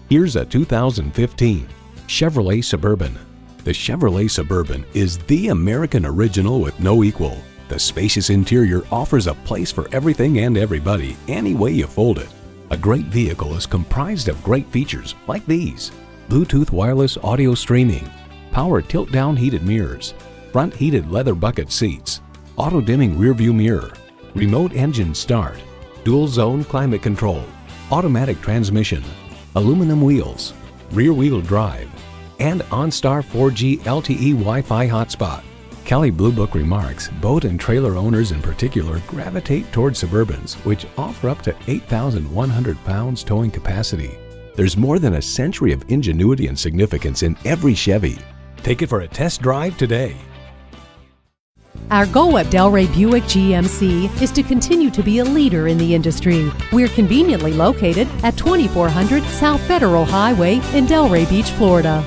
Here's a 2015 Chevrolet Suburban. The Chevrolet Suburban is the American original with no equal. The spacious interior offers a place for everything and everybody, any way you fold it. A great vehicle is comprised of great features like these: Bluetooth wireless audio streaming, power tilt-down heated mirrors, front heated leather bucket seats, auto-dimming rearview mirror, remote engine start, dual zone climate control, automatic transmission, aluminum wheels, rear-wheel drive, and OnStar 4G LTE Wi-Fi hotspot. Kelley Blue Book remarks boat and trailer owners in particular gravitate toward Suburbans, which offer up to 8,100 pounds towing capacity. There's more than a century of ingenuity and significance in every Chevy. Take it for a test drive today. Our goal at Delray Buick GMC is to continue to be a leader in the industry. We're conveniently located at 2400 South Federal Highway in Delray Beach, Florida.